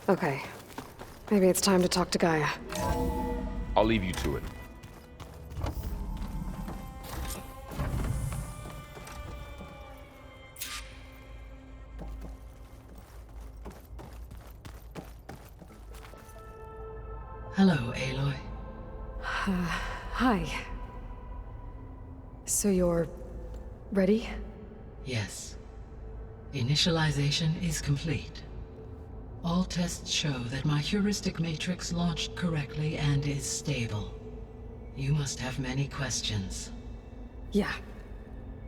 Okay. Maybe it's time to talk to Gaia. I'll leave you to it. Hello, Aloy. Hi. So you're... ready? Yes. Initialization is complete. All tests show that my heuristic matrix launched correctly and is stable. You must have many questions. Yeah.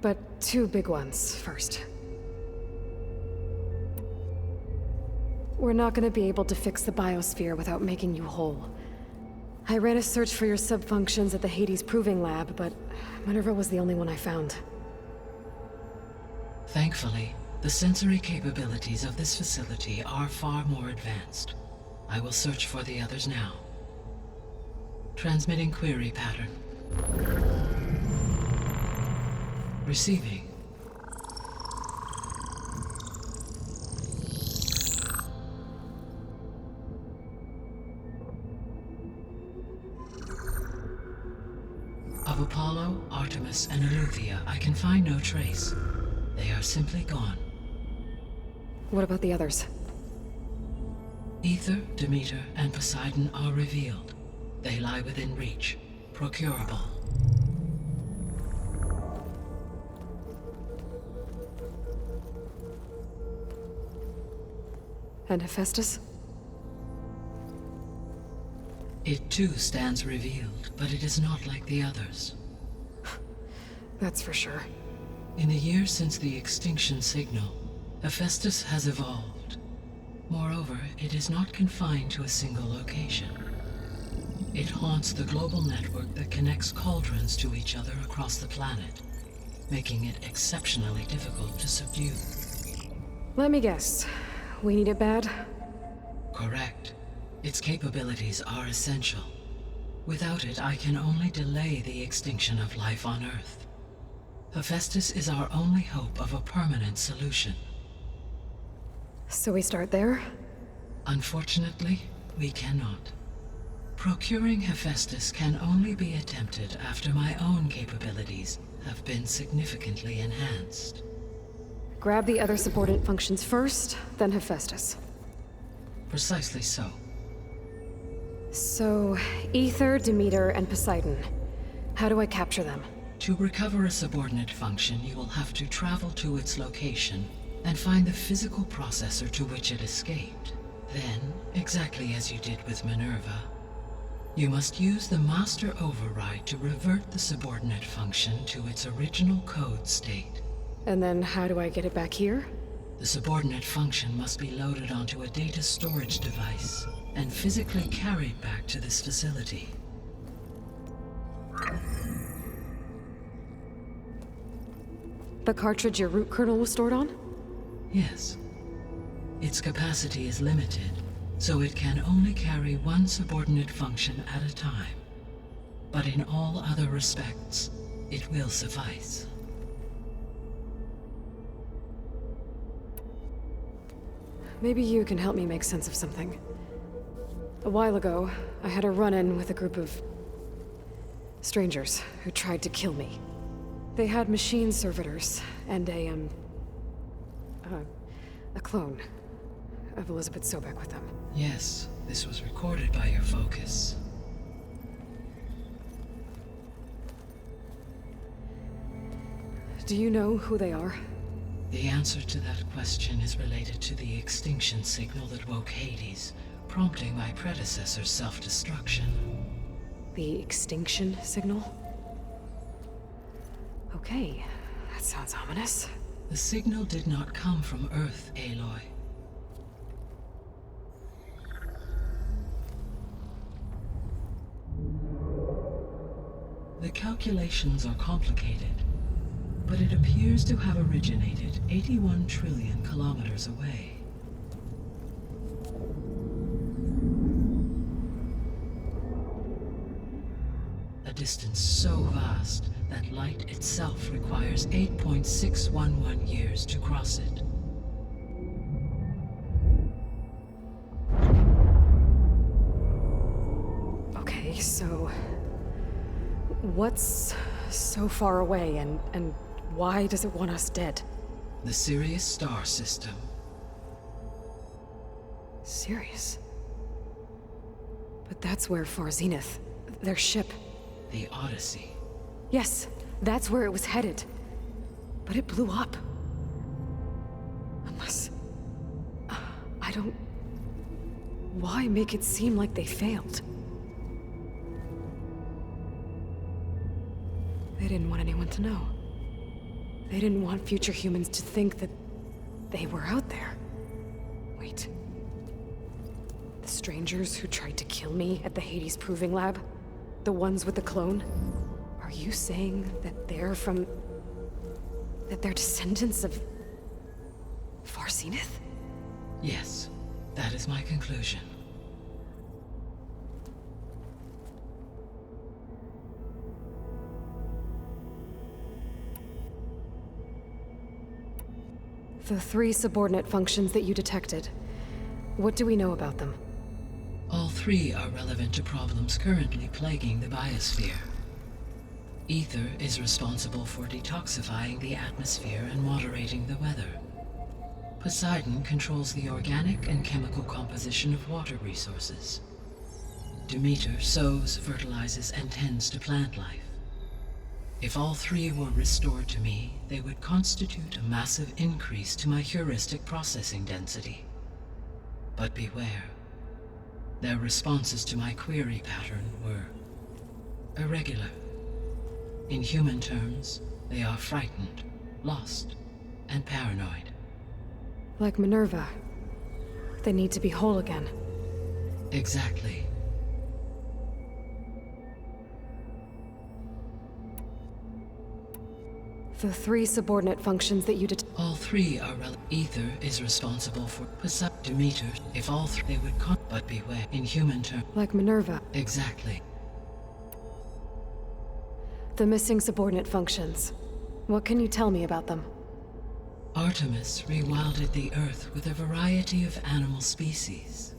But two big ones first. We're not gonna be able to fix the biosphere without making you whole. I ran a search for your subfunctions at the Hades Proving Lab, but Minerva was the only one I found. Thankfully, the sensory capabilities of this facility are far more advanced. I will search for the others now. Transmitting query pattern. Receiving. Of Apollo, Artemis, and Eleuthia, I can find no trace. They are simply gone. What about the others? Aether, Demeter, and Poseidon are revealed. They lie within reach, procurable. And Hephaestus? It too stands revealed, but it is not like the others. That's for sure. In the years since the extinction signal, Hephaestus has evolved. Moreover, it is not confined to a single location. It haunts the global network that connects cauldrons to each other across the planet, making it exceptionally difficult to subdue. Let me guess. We need it bad? Correct. Its capabilities are essential. Without it, I can only delay the extinction of life on Earth. Hephaestus is our only hope of a permanent solution. So we start there? Unfortunately, we cannot. Procuring Hephaestus can only be attempted after my own capabilities have been significantly enhanced. Grab the other subordinate functions first, then Hephaestus. Precisely so. So, Aether, Demeter, and Poseidon. How do I capture them? To recover a subordinate function, you will have to travel to its location and find the physical processor to which it escaped. Then, exactly as you did with Minerva, you must use the master override to revert the subordinate function to its original code state. And then how do I get it back here? The subordinate function must be loaded onto a data storage device and physically carried back to this facility. The cartridge your root kernel was stored on? Yes. Its capacity is limited, so it can only carry one subordinate function at a time. But in all other respects, it will suffice. Maybe you can help me make sense of something. A while ago, I had a run-in with a group of strangers who tried to kill me. They had machine servitors and a clone of Elizabeth Sobek with them. Yes, this was recorded by your focus. Do you know who they are? The answer to that question is related to the extinction signal that woke Hades, prompting my predecessor's self-destruction. The extinction signal? Okay, that sounds ominous. The signal did not come from Earth, Aloy. The calculations are complicated, but it appears to have originated 81 trillion kilometers away. A distance so vast that light itself requires 8.611 years to cross it. So... what's so far away, and why does it want us dead? The Sirius star system. Sirius? But that's where Far Zenith, their ship... The Odyssey. Yes, that's where it was headed. But it blew up. Unless... I don't... Why make it seem like they failed? They didn't want anyone to know. They didn't want future humans to think that they were out there. Wait. The strangers who tried to kill me at the Hades Proving Lab? The ones with the clone? Are you saying that they're from... that they're descendants of... Far Zenith? Yes, that is my conclusion. The 3 subordinate functions that you detected. What do we know about them? All 3 are relevant to problems currently plaguing the biosphere. Ether is responsible for detoxifying the atmosphere and moderating the weather. Poseidon controls the organic and chemical composition of water resources. Demeter sows, fertilizes, and tends to plant life. If all 3 were restored to me, they would constitute a massive increase to my heuristic processing density. But beware. Their responses to my query pattern were irregular. In human terms, they are frightened, lost, and paranoid. Like Minerva. They need to be whole again. Exactly. The 3 subordinate functions that you All 3 are Ether is responsible for Poseidon, Demeter. If all 3 they would but beware. In human terms. Like Minerva. Exactly. The missing subordinate functions. What can you tell me about them? Artemis rewilded the Earth with a variety of animal species.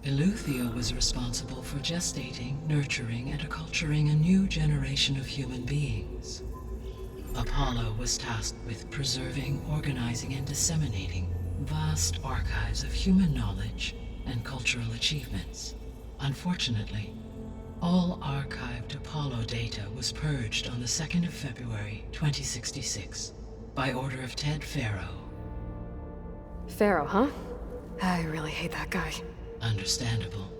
Eleuthia was responsible for gestating, nurturing, and acculturating a new generation of human beings. Apollo was tasked with preserving, organizing, and disseminating vast archives of human knowledge and cultural achievements. Unfortunately, all archived Apollo data was purged on the 2nd of February, 2066, by order of Ted Faro. Pharaoh, huh? I really hate that guy. Understandable.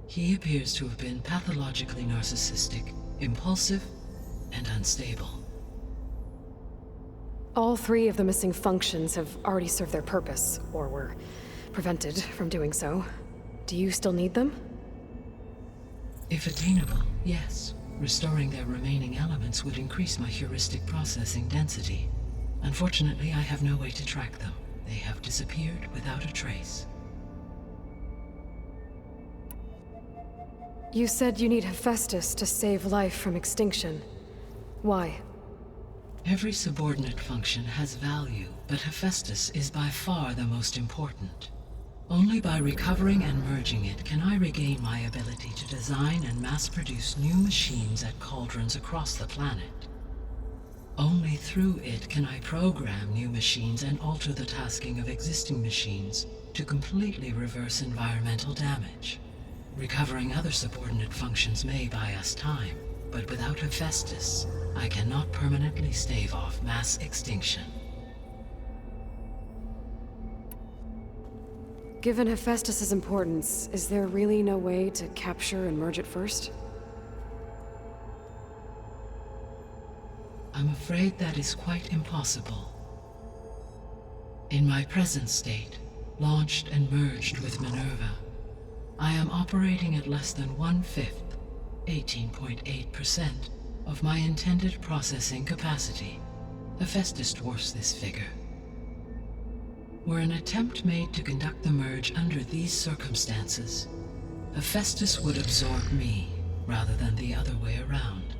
He appears to have been pathologically narcissistic, impulsive, and unstable. All 3 of the missing functions have already served their purpose, or were prevented from doing so. Do you still need them? If attainable, yes. Restoring their remaining elements would increase my heuristic processing density. Unfortunately, I have no way to track them. They have disappeared without a trace. You said you need Hephaestus to save life from extinction. Why? Every subordinate function has value, but Hephaestus is by far the most important. Only by recovering and merging it can I regain my ability to design and mass-produce new machines at cauldrons across the planet. Only through it can I program new machines and alter the tasking of existing machines to completely reverse environmental damage. Recovering other subordinate functions may buy us time, but without Hephaestus, I cannot permanently stave off mass extinction. Given Hephaestus's importance, is there really no way to capture and merge it first? I'm afraid that is quite impossible. In my present state, launched and merged with Minerva, I am operating at less than 1/5, 18.8%, of my intended processing capacity. Hephaestus dwarfs this figure. Were an attempt made to conduct the merge under these circumstances, Hephaestus would absorb me, rather than the other way around.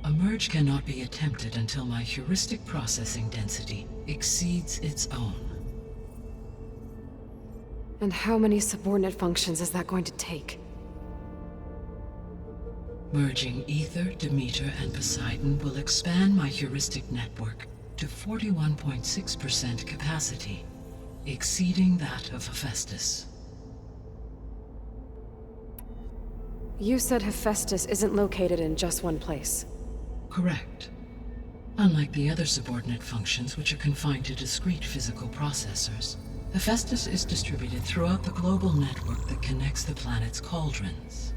A merge cannot be attempted until my heuristic processing density exceeds its own. And how many subordinate functions is that going to take? Merging Ether, Demeter, and Poseidon will expand my heuristic network to 41.6% capacity, exceeding that of Hephaestus. You said Hephaestus isn't located in just one place. Correct. Unlike the other subordinate functions, which are confined to discrete physical processors, Hephaestus is distributed throughout the global network that connects the planet's cauldrons.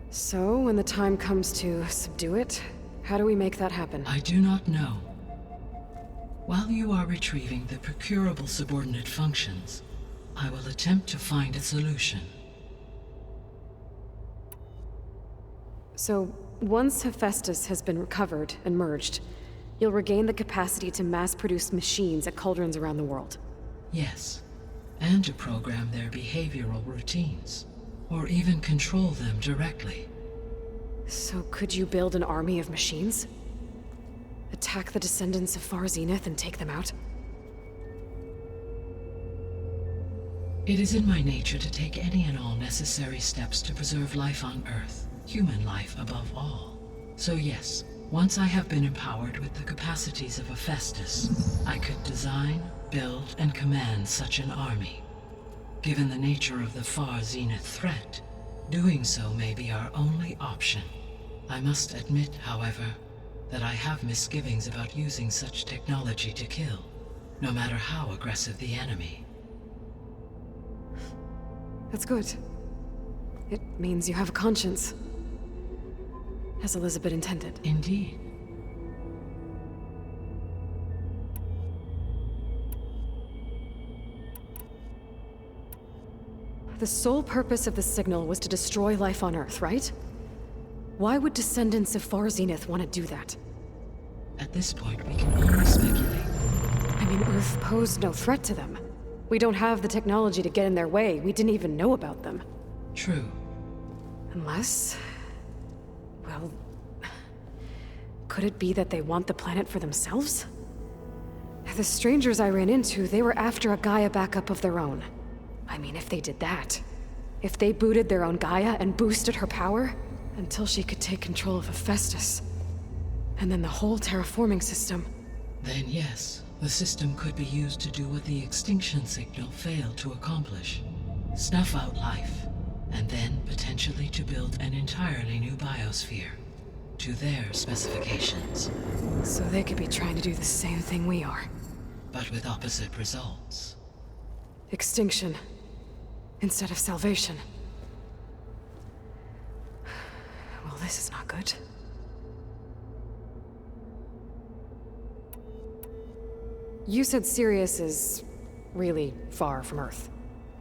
So, when the time comes to subdue it, how do we make that happen? I do not know. While you are retrieving the procurable subordinate functions, I will attempt to find a solution. So, once Hephaestus has been recovered and merged, you'll regain the capacity to mass-produce machines at cauldrons around the world. Yes, and to program their behavioral routines, or even control them directly. So could you build an army of machines? Attack the descendants of Far Zenith and take them out? It is in my nature to take any and all necessary steps to preserve life on Earth, human life above all. So yes, once I have been empowered with the capacities of Hephaestus, I could design, build, and command such an army. Given the nature of the Far Zenith threat, doing so may be our only option. I must admit, however, that I have misgivings about using such technology to kill, no matter how aggressive the enemy. That's good. It means you have a conscience. As Elizabeth intended. Indeed. The sole purpose of the signal was to destroy life on Earth, right? Why would descendants of Far Zenith want to do that? At this point, we can only speculate. I mean, Earth posed no threat to them. We don't have the technology to get in their way. We didn't even know about them. True. Unless... well... could it be that they want the planet for themselves? The strangers I ran into, they were after a Gaia backup of their own. I mean, if they did that... if they booted their own Gaia and boosted her power... until she could take control of Hephaestus. And then the whole terraforming system. Then yes, the system could be used to do what the extinction signal failed to accomplish. Snuff out life, and then potentially to build an entirely new biosphere. To their specifications. So they could be trying to do the same thing we are. But with opposite results. Extinction. Instead of salvation. Well, this is not good. You said Sirius is really far from Earth.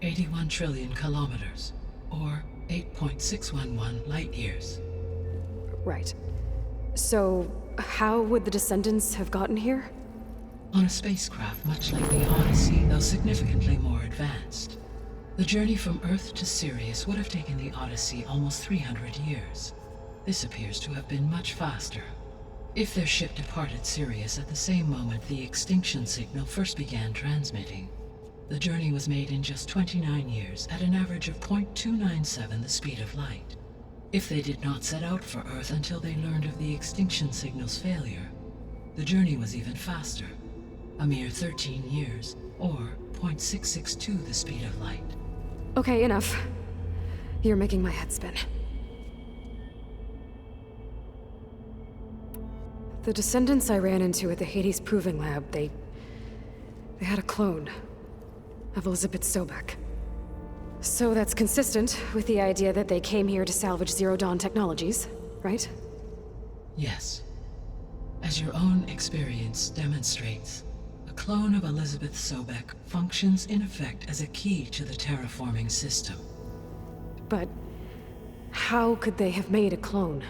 81 trillion kilometers, or 8.611 light years. Right. So, how would the descendants have gotten here? On a spacecraft much like the Odyssey, though significantly more advanced. The journey from Earth to Sirius would have taken the Odyssey almost 300 years. This appears to have been much faster. If their ship departed Sirius at the same moment the extinction signal first began transmitting, the journey was made in just 29 years at an average of 0.297 the speed of light. If they did not set out for Earth until they learned of the extinction signal's failure, the journey was even faster, a mere 13 years, or 0.662 the speed of light. Okay, enough. You're making my head spin. The descendants I ran into at the Hades Proving Lab, they had a clone of Elizabeth Sobek. So that's consistent with the idea that they came here to salvage Zero Dawn technologies, right? Yes. As your own experience demonstrates, a clone of Elizabeth Sobek functions in effect as a key to the terraforming system. But how could they have made a clone?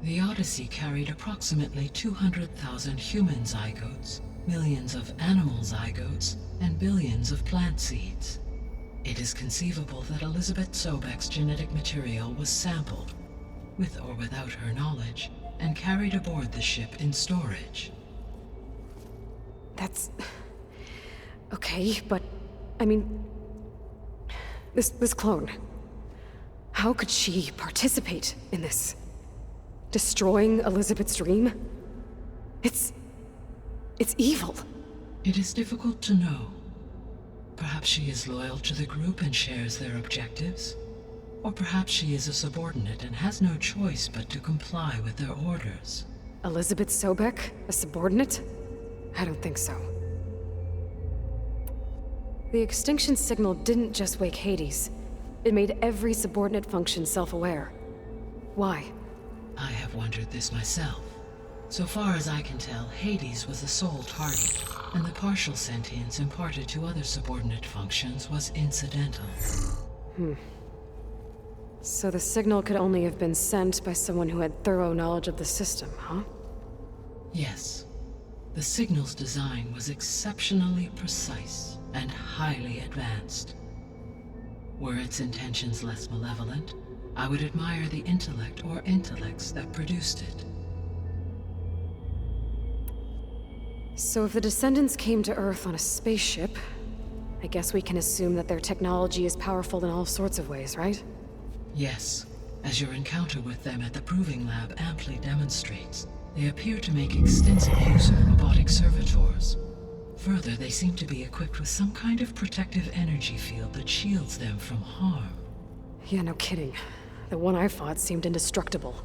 The Odyssey carried approximately 200,000 human zygotes, millions of animal zygotes, and billions of plant seeds. It is conceivable that Elizabeth Sobek's genetic material was sampled, with or without her knowledge, and carried aboard the ship in storage. That's... okay, but... I mean... This clone... how could she participate in this? Destroying Elizabeth's dream? It's evil. It is difficult to know. Perhaps she is loyal to the group and shares their objectives. Or perhaps she is a subordinate and has no choice but to comply with their orders. Elizabeth Sobek? A subordinate? I don't think so. The extinction signal didn't just wake Hades. It made every subordinate function self-aware. Why? I have wondered this myself. So far as I can tell, Hades was the sole target, and the partial sentience imparted to other subordinate functions was incidental. So the signal could only have been sent by someone who had thorough knowledge of the system, huh? Yes. The signal's design was exceptionally precise and highly advanced. Were its intentions less malevolent, I would admire the intellect or intellects that produced it. So if the Descendants came to Earth on a spaceship, I guess we can assume that their technology is powerful in all sorts of ways, right? Yes, as your encounter with them at the Proving Lab amply demonstrates, they appear to make extensive use of robotic servitors. Further, they seem to be equipped with some kind of protective energy field that shields them from harm. Yeah, no kidding. The one I fought seemed indestructible.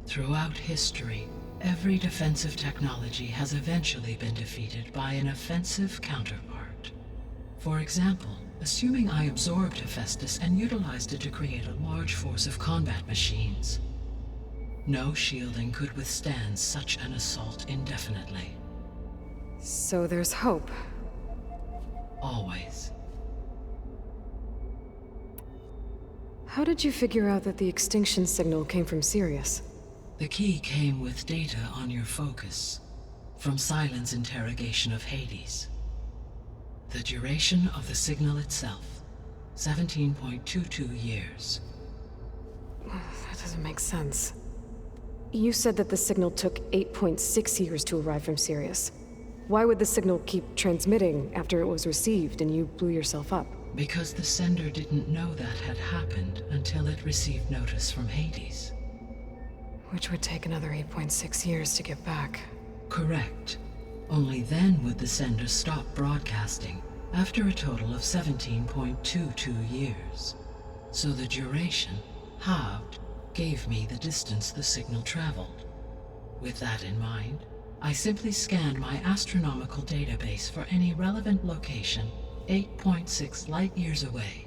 Throughout history, every defensive technology has eventually been defeated by an offensive counterpart. For example, assuming I absorbed Hephaestus and utilized it to create a large force of combat machines. No shielding could withstand such an assault indefinitely. So there's hope. Always. How did you figure out that the extinction signal came from Sirius? The key came with data on your focus, from Sylens' interrogation of Hades. The duration of the signal itself, 17.22 years. That doesn't make sense. You said that the signal took 8.6 years to arrive from Sirius. Why would the signal keep transmitting after it was received and you blew yourself up? Because the sender didn't know that had happened until it received notice from Hades. Which would take another 8.6 years to get back. Correct. Only then would the sender stop broadcasting, after a total of 17.22 years. So the duration, halved, gave me the distance the signal traveled. With that in mind, I simply scanned my astronomical database for any relevant location 8.6 light-years away.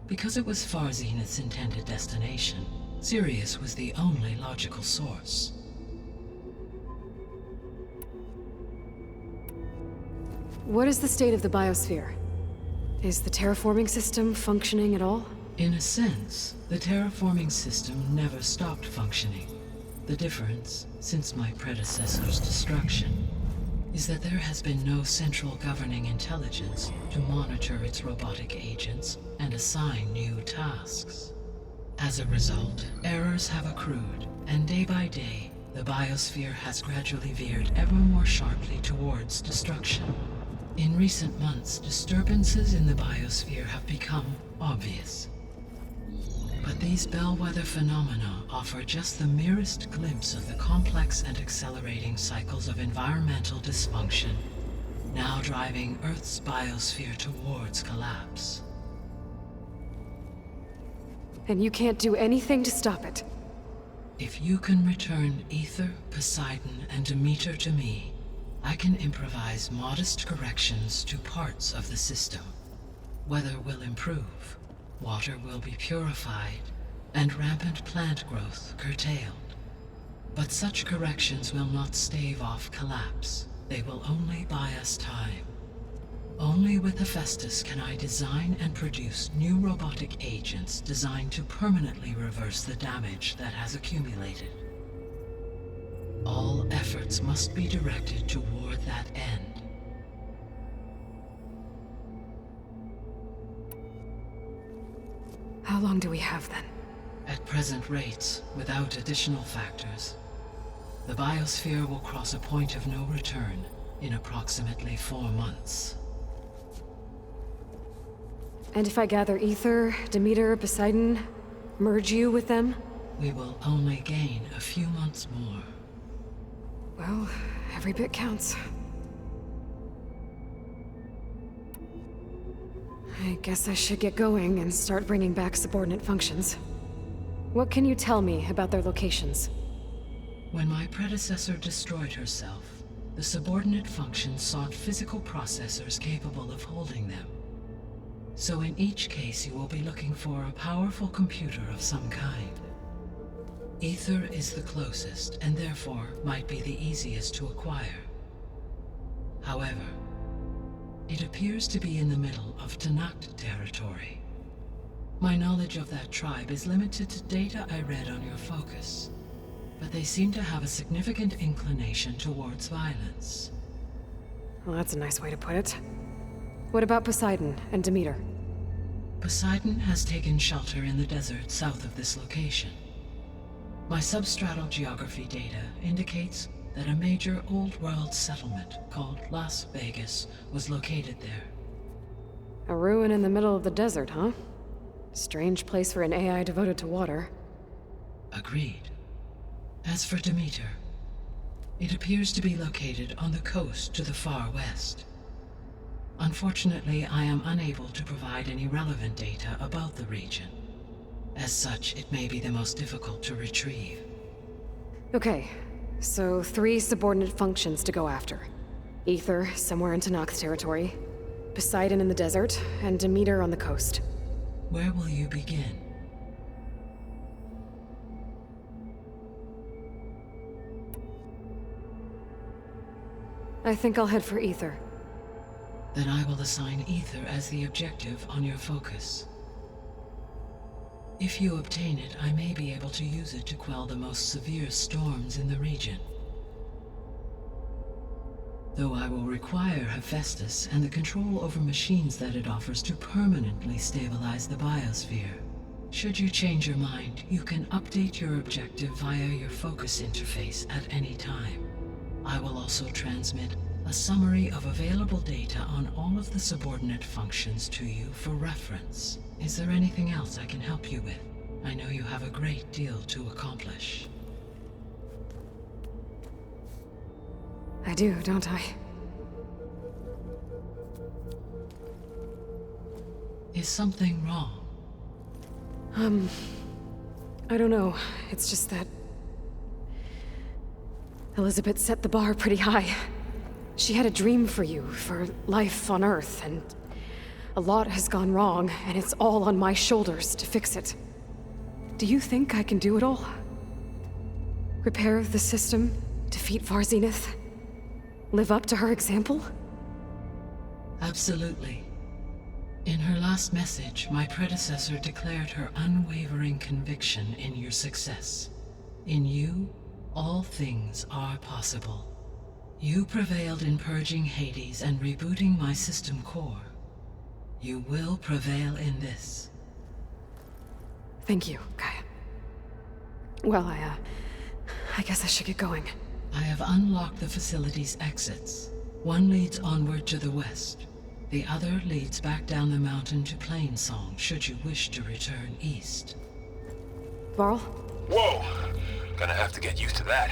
Because it was Far Zenith's intended destination, Sirius was the only logical source. What is the state of the biosphere? Is the terraforming system functioning at all? In a sense, the terraforming system never stopped functioning. The difference, since my predecessor's destruction, is that there has been no central governing intelligence to monitor its robotic agents and assign new tasks. As a result, errors have accrued, and day by day, the biosphere has gradually veered ever more sharply towards destruction. In recent months, disturbances in the biosphere have become obvious. But these bellwether phenomena offer just the merest glimpse of the complex and accelerating cycles of environmental dysfunction, now driving Earth's biosphere towards collapse. And you can't do anything to stop it? If you can return Aether, Poseidon, and Demeter to me, I can improvise modest corrections to parts of the system. Weather will improve, water will be purified, and rampant plant growth curtailed. But such corrections will not stave off collapse. They will only buy us time. Only with Hephaestus can I design and produce new robotic agents designed to permanently reverse the damage that has accumulated. All efforts must be directed toward that end. How long do we have then? At present rates, without additional factors, the biosphere will cross a point of no return in approximately 4 months. And if I gather Aether, Demeter, Poseidon, merge you with them? we will only gain a few months more. Well, every bit counts. I guess I should get going and start bringing back subordinate functions. What can you tell me about their locations? When my predecessor destroyed herself, the subordinate functions sought physical processors capable of holding them. So in each case, you will be looking for a powerful computer of some kind. Ether is the closest, and therefore might be the easiest to acquire. However, it appears to be in the middle of Tenakt territory. My knowledge of that tribe is limited to data I read on your focus, but they seem to have a significant inclination towards violence. Well, that's a nice way to put it. What about Poseidon and Demeter? Poseidon has taken shelter in the desert south of this location. My substratal geography data indicates that a major Old World settlement called Las Vegas was located there. A ruin in the middle of the desert, huh? Strange place for an AI devoted to water. Agreed. As for Demeter, it appears to be located on the coast to the far west. Unfortunately, I am unable to provide any relevant data about the region. As such, it may be the most difficult to retrieve. Okay, so 3 subordinate functions to go after. Ether, somewhere in Tenakt territory. Poseidon in the desert, and Demeter on the coast. Where will you begin? I think I'll head for Ether. Then I will assign Ether as the objective on your focus. If you obtain it, I may be able to use it to quell the most severe storms in the region. Though I will require Hephaestus and the control over machines that it offers to permanently stabilize the biosphere. Should you change your mind, you can update your objective via your focus interface at any time. I will also transmit a summary of available data on all of the subordinate functions to you for reference. Is there anything else I can help you with? I know you have a great deal to accomplish. I do, don't I? Is something wrong? I don't know. It's just that Elizabeth set the bar pretty high. She had a dream for you, for life on Earth, and a lot has gone wrong, and it's all on my shoulders to fix it. Do you think I can do it all? Repair the system, defeat Varzenith, live up to her example? Absolutely. In her last message, my predecessor declared her unwavering conviction in your success. In you, all things are possible. You prevailed in purging Hades and rebooting my system core. You will prevail in this. Thank you, Gaia. Well, I guess I should get going. I have unlocked the facility's exits. One leads onward to the west. The other leads back down the mountain to Plainsong, should you wish to return east. Varl? Whoa! Gonna have to get used to that.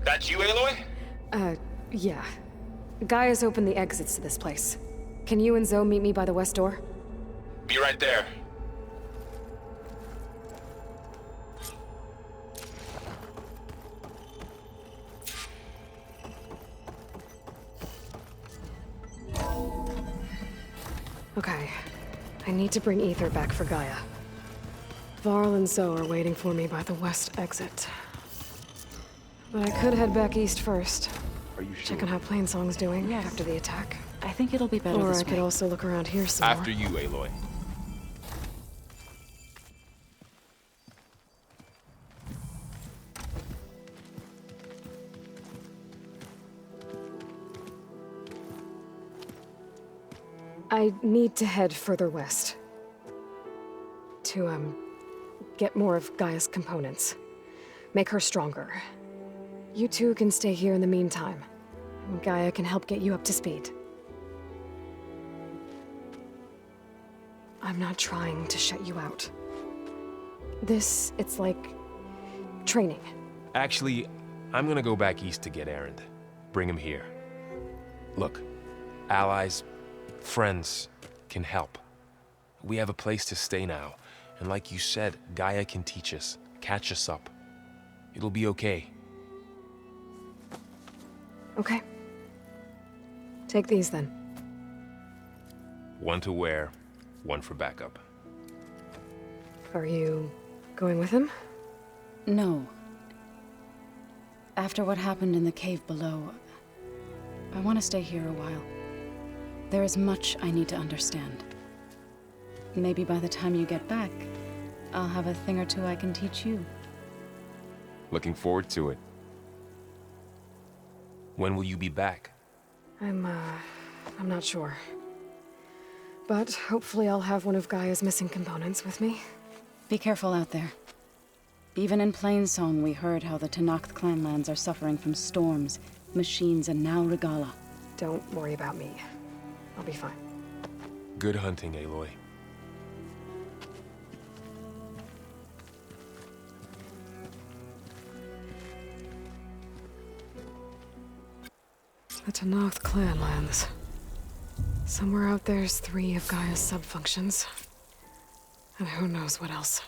That's you, Aloy? Yeah. Gaia's opened the exits to this place. Can you and Zoe meet me by the west door? Be right there. Okay. I need to bring Ether back for Gaia. Varl and Zoe are waiting for me by the west exit. But I could head back east first. Are you sure? Check on how Plainsong's doing Yes. after the attack. I think it'll be better Or this I could way. also look around here some After more. you, Aloy. I need to head further west. To, get more of Gaia's components. Make her stronger. You two can stay here in the meantime. And Gaia can help get you up to speed. I'm not trying to shut you out. It's like training. Actually, I'm gonna go back east to get Erend. Bring him here. Look, allies, friends can help. We have a place to stay now, and like you said, Gaia can teach us, catch us up. It'll be okay. Okay. Take these then. One to wear, one for backup. Are you going with him? No. After what happened in the cave below, I want to stay here a while. There is much I need to understand. Maybe by the time you get back, I'll have a thing or two I can teach you. Looking forward to it. When will you be back? I'm not sure. But hopefully I'll have one of Gaia's missing components with me. Be careful out there. Even in Plainsong, we heard how the Tenakth clanlands are suffering from storms, machines, and now Regalla. Don't worry about me. I'll be fine. Good hunting, Aloy. The Tenakth clanlands. Somewhere out there's 3 of Gaia's subfunctions. And who knows what else.